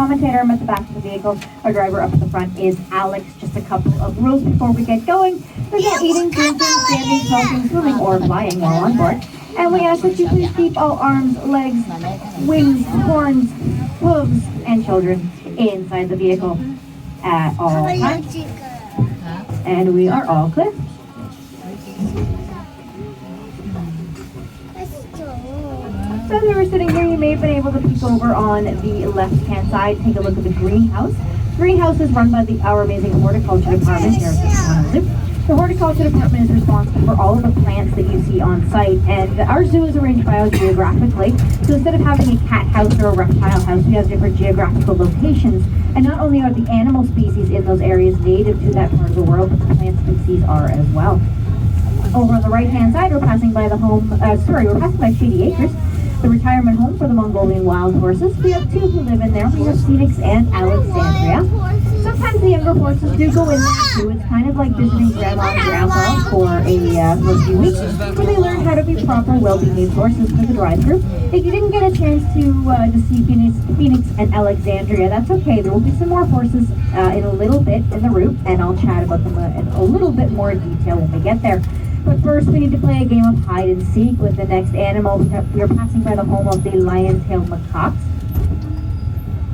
commentator. I'm at the back of the vehicle. Our driver up at the front is Alex. Just a couple of rules before we get going. There's no eating, drinking, standing, smoking, swimming, or flying while on board. And we ask that you please keep all arms, legs, wings, horns, hooves, and children inside the vehicle at all times. And we are all clear. So as we were sitting here, you may have been able to peek over on the left-hand side, take a look at the greenhouse. The greenhouse is run by our amazing horticulture department here at the Toronto Zoo. The horticulture department is responsible for all of the plants that you see on site, and our zoo is arranged biogeographically. So instead of having a cat house or a reptile house, we have different geographical locations. And not only are the animal species in those areas native to that part of the world, but the plant species are as well. Over on the right-hand side, we're passing by we're passing by Shady Acres, the retirement home for the Mongolian wild horses. We have two who live in there. We have Phoenix and Alexandria. Sometimes the younger horses do go in there too. It's kind of like visiting grandma and grandpa for a few weeks, where they learn how to be proper, well-behaved horses for the drive-through. If you didn't get a chance to see Phoenix and Alexandria, that's okay. There will be some more horses in a little bit in the route, and I'll chat about them in a little bit more detail when we get there. But first, we need to play a game of hide and seek with the next animal. We are passing by the home of the lion-tailed macaques.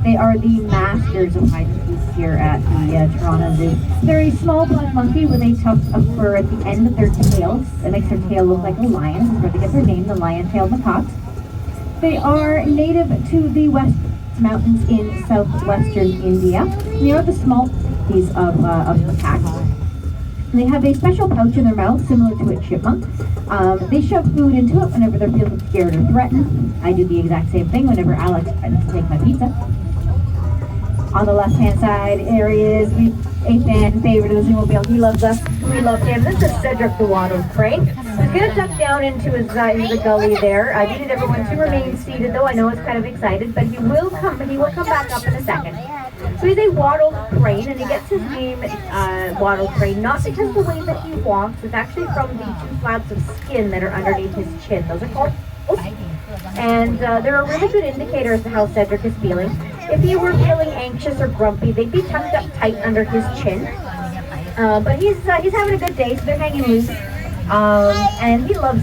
They are the masters of hide and seek here at the Toronto Zoo. They're a small black monkey with a tuft of fur at the end of their tails. It makes their tail look like a lion. That's where they get their name, the lion-tailed macaques. They are native to the West Mountains in southwestern India. They are the small species of macaques. They have a special pouch in their mouth, similar to a chipmunk. They shove food into it whenever they're feeling scared or threatened. I do the exact same thing whenever Alex tries to take my pizza. On the left-hand side, there is a fan favorite of the Zoomobile. He loves us. We love him. This is Cedric the Wattled Crane. He's going to duck down into the gully there. I needed everyone to remain seated, though. I know it's kind of excited, but he will come back up in a second. So he's a wattled crane, and he gets his name wattled crane not because of the way that he walks. It's actually from the two flaps of skin that are underneath his chin. Those are called quills. And they're a really good indicator as to how Cedric is feeling. If he were feeling anxious or grumpy, they'd be tucked up tight under his chin. But he's having a good day, so they're hanging loose. And he loves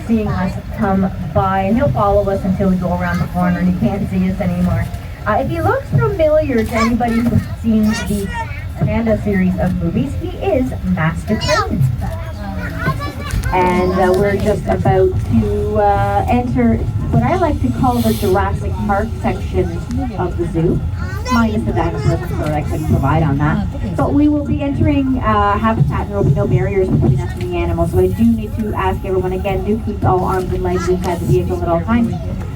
seeing us come by, and he'll follow us until we go around the corner and he can't see us anymore. If he looks familiar to anybody who's seen the Panda series of movies, he is Master Crane. And we're just about to enter what I like to call the Jurassic Park section of the zoo, minus the dinosaurs that I couldn't provide on that. But we will be entering habitat, and there will be no barriers between us and the animals. So I do need to ask everyone again, do keep all arms and legs inside the vehicle at all times.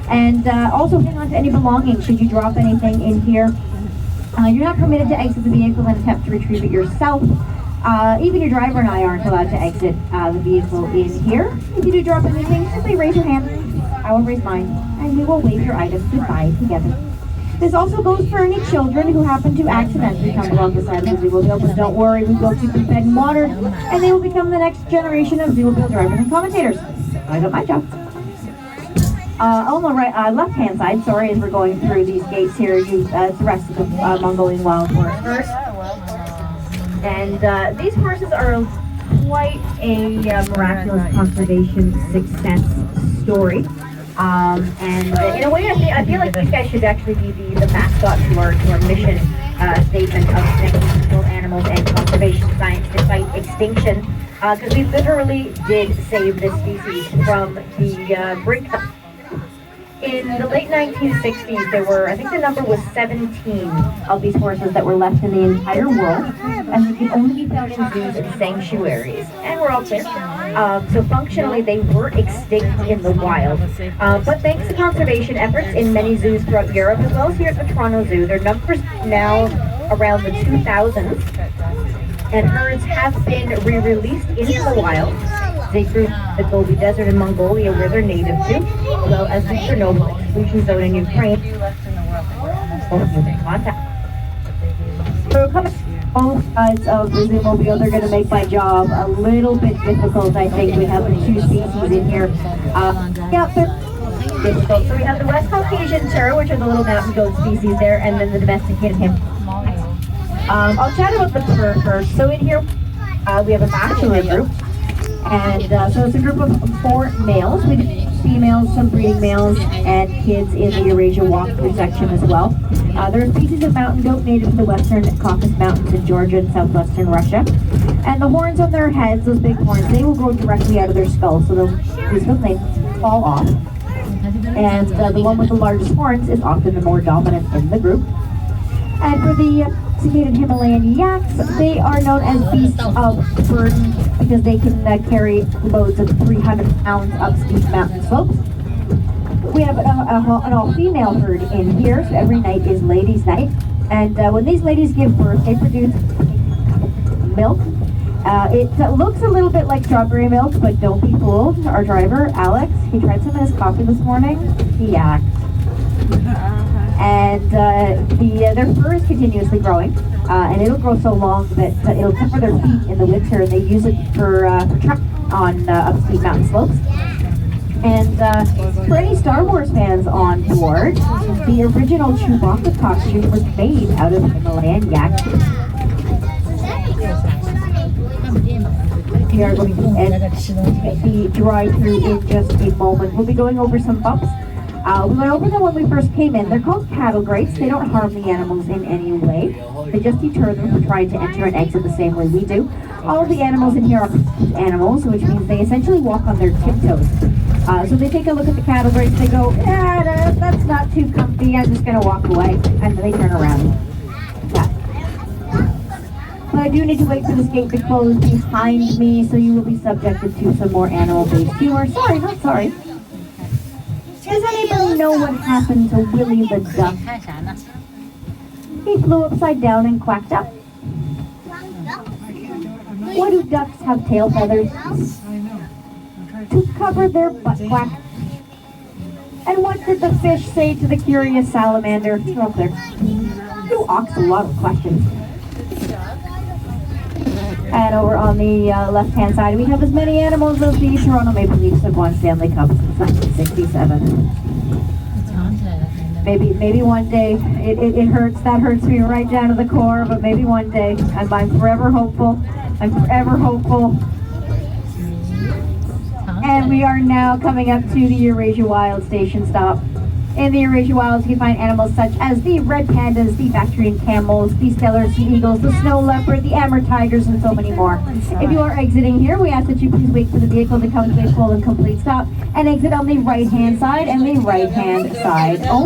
And also hang on to any belongings should you drop anything in here. You're not permitted to exit the vehicle and attempt to retrieve it yourself. Even your driver and I aren't allowed to exit the vehicle in here. If you do drop anything, simply raise your hand. I will raise mine, and we will wave your items goodbye together. This also goes for any children who happen to accidentally come along the side of the Zoomobile, but don't worry, we will keep them fed and watered, and they will become the next generation of Zoomobile drivers and commentators. I got my job. On the left-hand side, sorry, as we're going through these gates here, the rest of the Mongolian wild horse first. And these horses are quite a miraculous conservation success story. And in a way, I feel like these guys should actually be the mascot to our mission statement of protecting wild animals and conservation science to fight extinction. Because we literally did save this species from the brink. In the late 1960s, there were, I think the number was 17 of these horses that were left in the entire world, and they could only be found in zoos and sanctuaries. And we're all clear. So functionally, they were extinct in the wild. But thanks to conservation efforts in many zoos throughout Europe, as well as here at the Toronto Zoo, their numbers now around the 2000s, and herds have been re-released into the wild. They grew the Gobi Desert in Mongolia, where they're native to, as well as the Chernobyl exclusion zone in Ukraine. So coming both sides of the Zoomobile, they're going to make my job a little bit difficult. I think we have the two species in here. Yeah, difficult. So we have the West Caucasian Terror, which are the little mountain goat species there, and then the domesticated him. I'll chat about the fur first. So in here, we have a bachelor group, and so it's a group of 4 males. We have females, some breeding males, and kids in the Eurasia walkthrough section as well. There are species of mountain goat native to the western Caucasus Mountains in Georgia and southwestern Russia. And the horns on their heads, those big horns, they will grow directly out of their skull, so they fall off. And the one with the largest horns is often the more dominant in the group. And for the domesticated Himalayan yaks, they are known as beasts of burden because they can carry loads of 300 pounds up steep mountain slopes. We have an all-female herd in here, so every night is ladies' night. And when these ladies give birth, they produce milk. It looks a little bit like strawberry milk, but don't be fooled. Our driver, Alex, he tried some in his coffee this morning. He yacked. And their fur is continuously growing, and it'll grow so long that it'll cover their feet in the winter, and they use it for traction on up steep mountain slopes. And for any Star Wars fans on board, the original Chewbacca costume was made out of Himalayan yak. We are going to end the drive-through in just a moment. We'll be going over some bumps. We went over them when we first came in. They're called cattle grates. They don't harm the animals in any way. They just deter them from trying to enter and exit the same way we do. All of the animals in here are animals, which means they essentially walk on their tiptoes. So they take a look at the cattle grates, they go, that's not too comfy, I'm just going to walk away. And then they turn around. Yeah. But I do need to wait for this gate to close behind me, so you will be subjected to some more animal-based humor. Sorry, not sorry. Does anybody know what happened to Willie the duck? He flew upside down and quacked up. Why do ducks have tail feathers? To cover their butt quack. And what did the fish say to the curious salamander? You're up there. You asked a lot of questions. And over on the left-hand side, we have as many animals as the Toronto Maple Leafs have won Stanley Cup since 1967. Maybe one day, it hurts, that hurts me right down to the core, but maybe one day, I'm forever hopeful. I'm forever hopeful. And we are now coming up to the Eurasia Wild station stop. In the Eurasia Wilds, you can find animals such as the red pandas, the Bactrian camels, the stellar sea eagles, the snow leopard, the amber tigers, and so many more. If you are exiting here, we ask that you please wait for the vehicle to come to a full and complete stop and exit on the right-hand side and the right-hand side only.